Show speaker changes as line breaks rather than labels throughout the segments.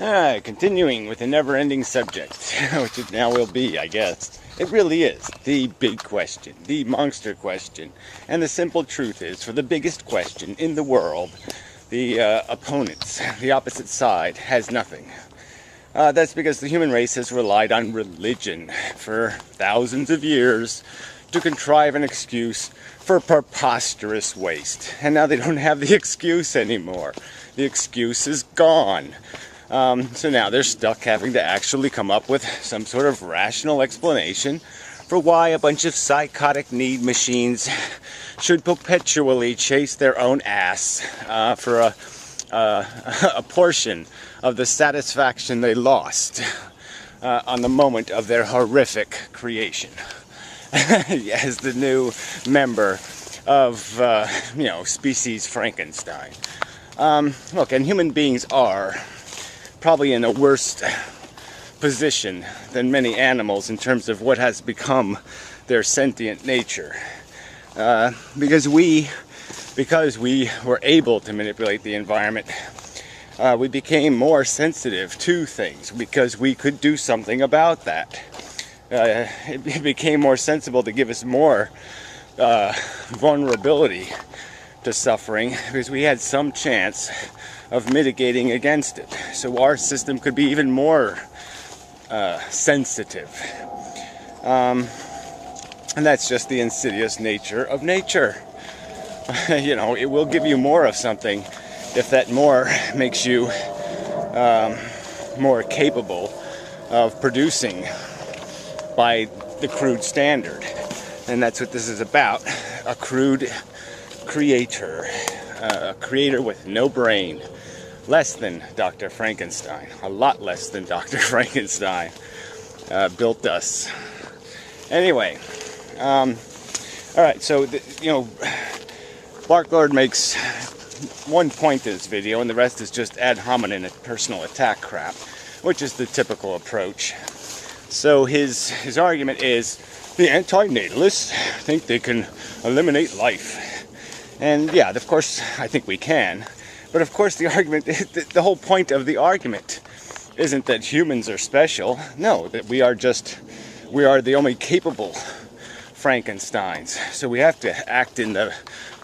Continuing with the never-ending subject, which it now will be, I guess. It really is the big question, the monster question. And the simple truth is, for the biggest question in the world, the opponents, the opposite side, has nothing. That's because the human race has relied on religion for thousands of years to contrive an excuse for preposterous waste. And now they don't have the excuse anymore. The excuse is gone. So now they're stuck having to actually come up with some sort of rational explanation for why a bunch of psychotic need machines should perpetually chase their own ass for a portion of the satisfaction they lost on the moment of their horrific creation. As the new member of, species Frankenstein. Look, and human beings are probably in a worse position than many animals in terms of what has become their sentient nature. Because we were able to manipulate the environment, we became more sensitive to things because we could do something about that. It became more sensible to give us more vulnerability to suffering because we had some chance of mitigating against it. So our system could be even more sensitive. And that's just the insidious nature of nature. It will give you more of something if that more makes you more capable of producing by the crude standard. And that's what this is about. A crude creator. A creator with no brain. Less than Dr. Frankenstein. A lot less than Dr. Frankenstein built us. Anyway. Alright, so, Barklord makes one point in this video, and the rest is just ad hominem personal attack crap, which is the typical approach. So his argument is the anti-natalists think they can eliminate life. And yeah, of course, I think we can. But of course, the argument, the whole point of the argument isn't that humans are special. No, that we are the only capable Frankensteins. So we have to act in the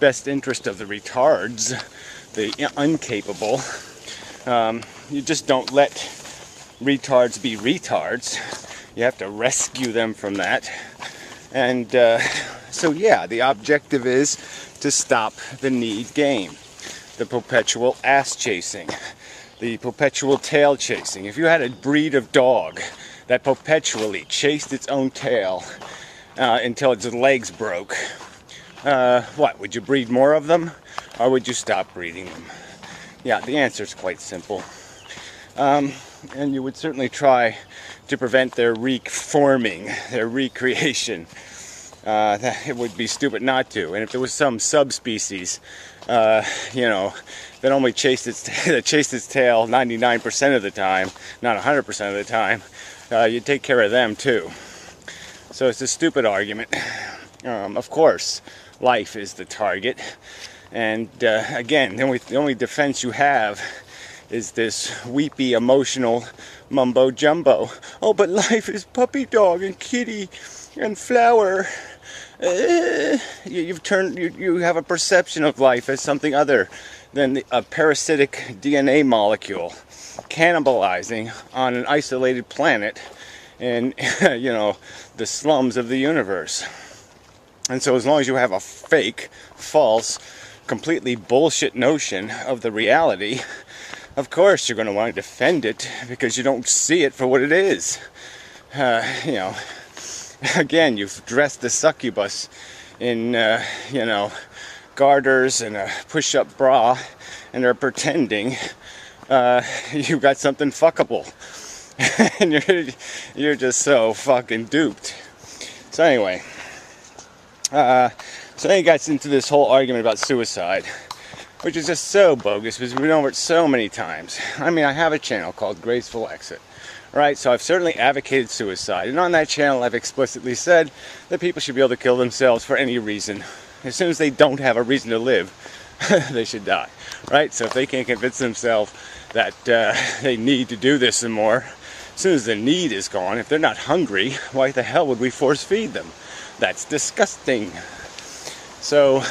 best interest of the retards, the incapable. You just don't let retards be retards. You have to rescue them from that. And so yeah, the objective is to stop the need game. The perpetual ass chasing. The perpetual tail chasing. If you had a breed of dog that perpetually chased its own tail until its legs broke, what, would you breed more of them? Or would you stop breeding them? Yeah, the answer is quite simple. And you would certainly try to prevent their reforming, their recreation. It would be stupid not to. And if there was some subspecies, that only chased its tail 99% of the time, not 100% of the time, you'd take care of them too. So it's a stupid argument. Of course, life is the target. And again, the only defense you have is this weepy, emotional mumbo jumbo. Oh, but life is puppy dog and kitty and flower. You have a perception of life as something other than a parasitic DNA molecule cannibalizing on an isolated planet in the slums of the universe. And so as long as you have a fake, false, completely bullshit notion of the reality, of course you're going to want to defend it because you don't see it for what it is. Again, you've dressed the succubus in, garters and a push-up bra and are pretending you've got something fuckable. And you're just so fucking duped. So anyway, so then he gets into this whole argument about suicide, which is just so bogus because we've been over it so many times. I mean, I have a channel called Graceful Exit. Right, so I've certainly advocated suicide, and on that channel I've explicitly said that people should be able to kill themselves for any reason. As soon as they don't have a reason to live, they should die. Right, so if they can't convince themselves that they need to do this some more. As soon as the need is gone, if they're not hungry, why the hell would we force feed them? That's disgusting. So,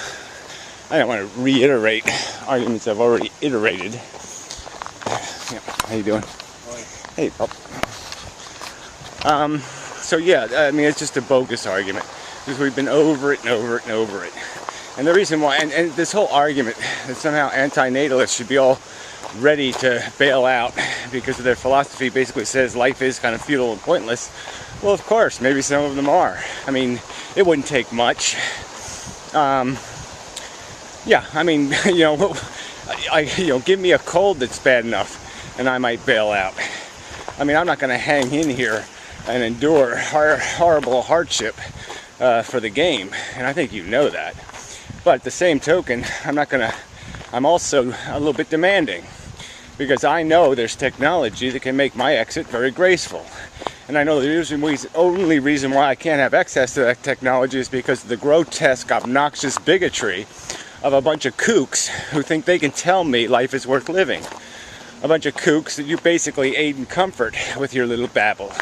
I don't want to reiterate arguments I've already iterated. Yeah, how you doing? Hey, pup. So yeah, I mean, it's just a bogus argument, because we've been over it and over it and over it. And the reason why, and this whole argument that somehow anti-natalists should be all ready to bail out because of their philosophy basically says life is kind of futile and pointless. Well, of course, maybe some of them are. I mean, it wouldn't take much. Yeah, I mean, give me a cold that's bad enough and I might bail out. I mean, I'm not going to hang in here and endure horrible hardship for the game, and I think you know that. But at the same token, I'm also a little bit demanding, because I know there's technology that can make my exit very graceful. And I know the only reason why I can't have access to that technology is because of the grotesque, obnoxious bigotry of a bunch of kooks who think they can tell me life is worth living. A bunch of kooks that you basically aid and comfort with your little babble.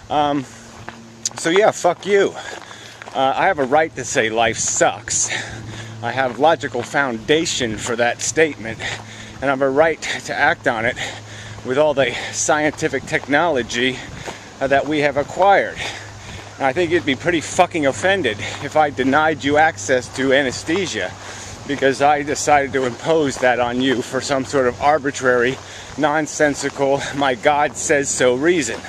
So yeah, fuck you. I have a right to say life sucks. I have logical foundation for that statement, and I have a right to act on it with all the scientific technology that we have acquired. And I think you'd be pretty fucking offended if I denied you access to anesthesia because I decided to impose that on you for some sort of arbitrary, nonsensical, my God says so reason.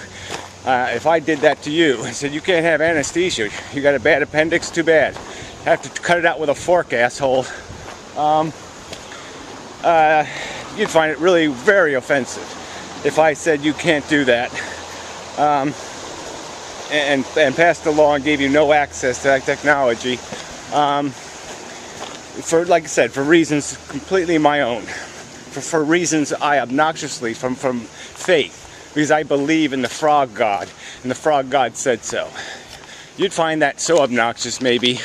If I did that to you and said you can't have anesthesia, you got a bad appendix, too bad. Have to cut it out with a fork, asshole. You'd find it really very offensive if I said you can't do that, and passed the law and gave you no access to that technology, for, like I said, for reasons completely my own, for reasons I obnoxiously from faith. Because I believe in the frog god, and the frog god said so. You'd find that so obnoxious, maybe,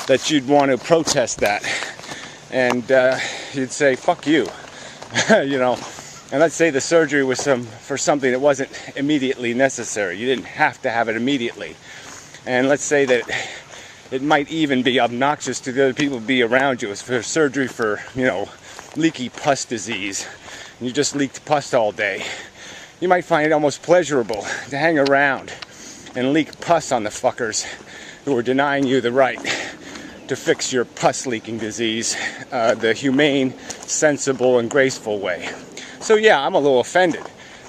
that you'd want to protest that. And you'd say, fuck you. And let's say the surgery was for something that wasn't immediately necessary. You didn't have to have it immediately. And let's say that it might even be obnoxious to the other people be around you. It's for surgery for, leaky pus disease. And you just leaked pus all day. You might find it almost pleasurable to hang around and leak pus on the fuckers who are denying you the right to fix your pus-leaking disease the humane, sensible, and graceful way. So yeah, I'm a little offended.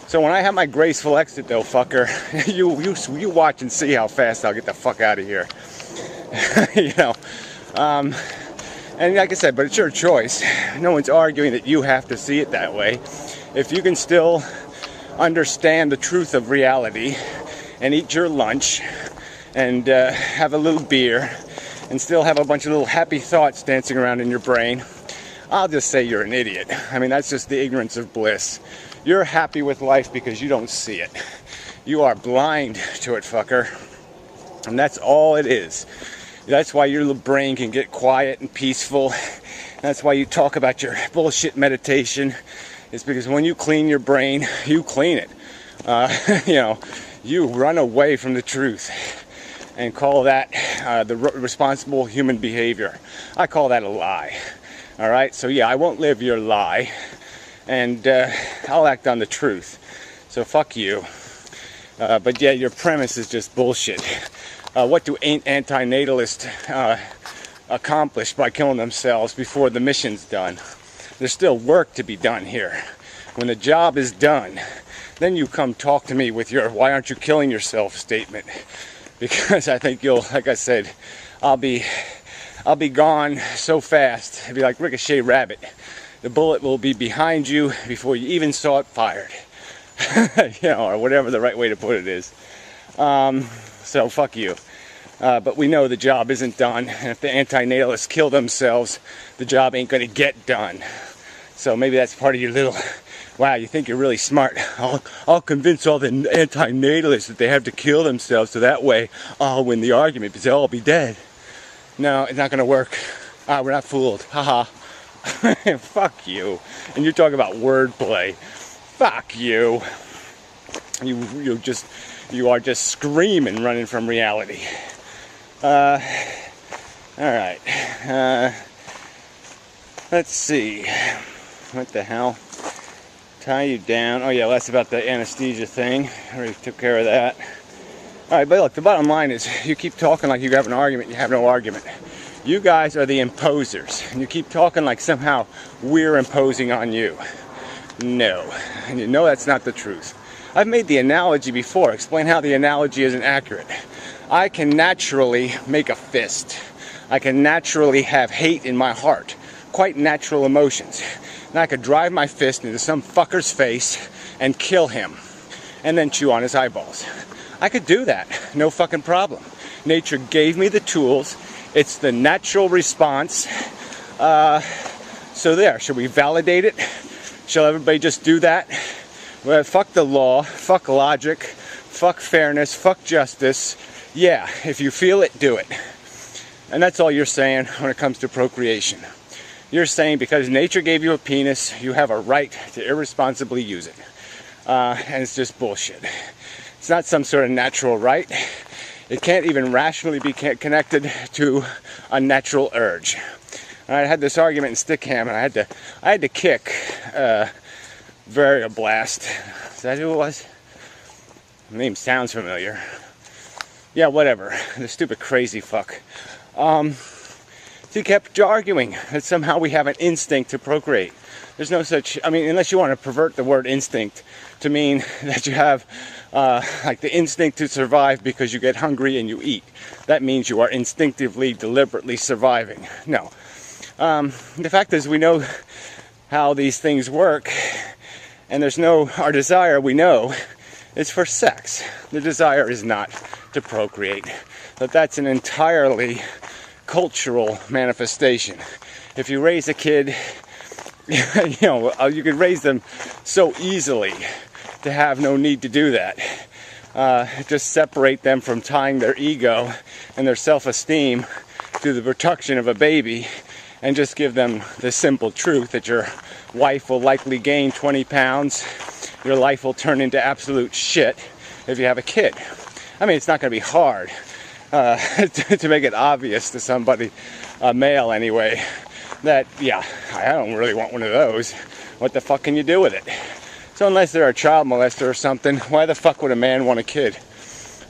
So when I have my graceful exit, though, fucker, you watch and see how fast I'll get the fuck out of here. And like I said, but it's your choice. No one's arguing that you have to see it that way. If you can still understand the truth of reality and eat your lunch and have a little beer and still have a bunch of little happy thoughts dancing around in your brain, I'll just say you're an idiot. I mean, that's just the ignorance of bliss. You're happy with life because you don't see it. You are blind to it, fucker. And that's all it is. That's why your little brain can get quiet and peaceful. That's why you talk about your bullshit meditation. It's because when you clean your brain, you clean it. You run away from the truth and call that the responsible human behavior. I call that a lie. All right? So yeah, I won't live your lie, and I'll act on the truth. So fuck you. But yeah, your premise is just bullshit. What do anti-natalists accomplish by killing themselves before the mission's done? There's still work to be done here. When the job is done, then you come talk to me with your "why aren't you killing yourself" statement. Because I think you'll, like I said, I'll be gone so fast. It'll be like Ricochet Rabbit. The bullet will be behind you before you even saw it fired. Or whatever the right way to put it is. So fuck you. But we know the job isn't done, and if the anti-natalists kill themselves, the job ain't going to get done. So maybe that's part of your little, wow, you think you're really smart. I'll convince all the anti-natalists that they have to kill themselves, so that way I'll win the argument because they'll all be dead. No, it's not going to work. We're not fooled. Haha. Fuck you. And you talk about wordplay. Fuck you. You are just screaming, running from reality. All right. Let's see. What the hell? Tie you down. Oh yeah, that's about the anesthesia thing. I already took care of that. All right, but look, the bottom line is you keep talking like you have an argument. You have no argument. You guys are the imposers, and you keep talking like somehow we're imposing on you. No, and you know that's not the truth. I've made the analogy before. Explain how the analogy isn't accurate. I can naturally make a fist. I can naturally have hate in my heart. Quite natural emotions. And I could drive my fist into some fucker's face and kill him. And then chew on his eyeballs. I could do that. No fucking problem. Nature gave me the tools. It's the natural response. So there. Should we validate it? Shall everybody just do that? Well, fuck the law. Fuck logic. Fuck fairness. Fuck justice. Yeah, if you feel it, do it. And that's all you're saying when it comes to procreation. You're saying because nature gave you a penis, you have a right to irresponsibly use it. And it's just bullshit. It's not some sort of natural right. It can't even rationally be connected to a natural urge. And I had this argument in Stickham, and I had to kick Varioblast. Is that who it was? The name sounds familiar. Yeah, whatever. The stupid crazy fuck. So he kept arguing that somehow we have an instinct to procreate. There's no such, I mean, unless you want to pervert the word instinct to mean that you have like the instinct to survive because you get hungry and you eat. That means you are instinctively, deliberately surviving. No. The fact is we know how these things work, and our desire, we know, is for sex. The desire is not to procreate. But that's an entirely cultural manifestation. If you raise a kid, you could raise them so easily to have no need to do that. Just separate them from tying their ego and their self-esteem to the production of a baby, and just give them the simple truth that your wife will likely gain 20 pounds, your life will turn into absolute shit if you have a kid. I mean, it's not going to be hard to make it obvious to somebody, a male anyway, that, yeah, I don't really want one of those. What the fuck can you do with it? So unless they're a child molester or something, why the fuck would a man want a kid?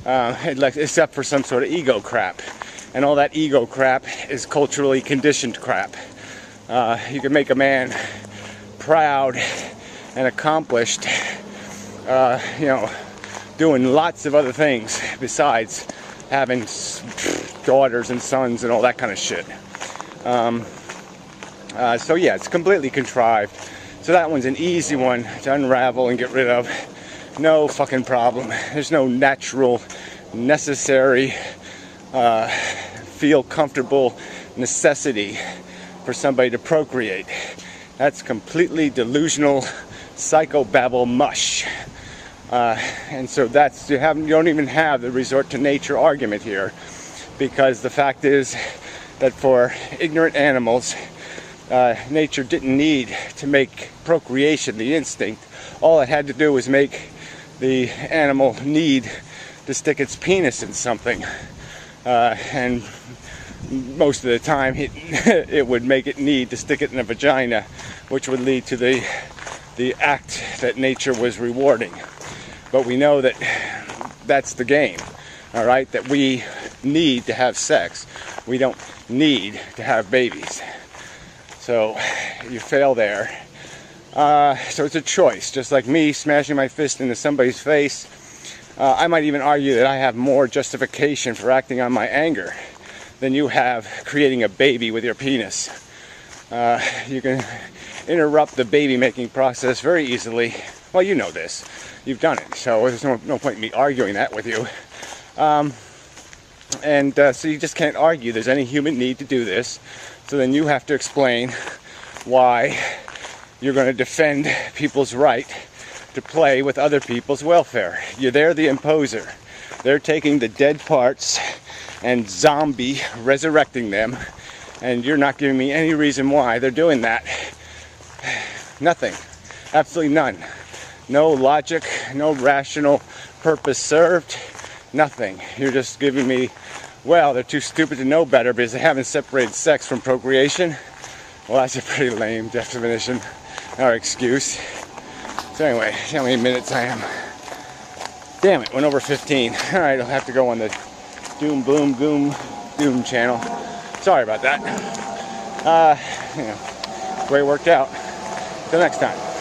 Except for some sort of ego crap. And all that ego crap is culturally conditioned crap. You can make a man proud and accomplished, doing lots of other things besides having daughters and sons and all that kind of shit. So yeah, it's completely contrived. So that one's an easy one to unravel and get rid of. No fucking problem. There's no natural, necessary, feel comfortable necessity for somebody to procreate. That's completely delusional psychobabble mush. And so you don't even have the resort to nature argument here, because the fact is that for ignorant animals, nature didn't need to make procreation the instinct. All it had to do was make the animal need to stick its penis in something, and most of the time it would make it need to stick it in a vagina, which would lead to the act that nature was rewarding. But we know that that's the game, all right? That we need to have sex. We don't need to have babies. So you fail there. So it's a choice. Just like me smashing my fist into somebody's face, I might even argue that I have more justification for acting on my anger than you have creating a baby with your penis. You can interrupt the baby making process very easily. Well, you know this. You've done it. So there's no point in me arguing that with you. So you just can't argue there's any human need to do this. So then you have to explain why you're going to defend people's right to play with other people's welfare. They're the imposer. They're taking the dead parts and resurrecting them And you're not giving me any reason why they're doing that. Nothing. Absolutely none. No logic, no rational purpose served, nothing. You're just giving me, well, they're too stupid to know better because they haven't separated sex from procreation. Well, that's a pretty lame definition or excuse. So anyway, see how many minutes I am. Damn it, went over 15. All right, I'll have to go on the Doom Bloom Goom Doom channel. Sorry about that. The way it worked out. Till next time.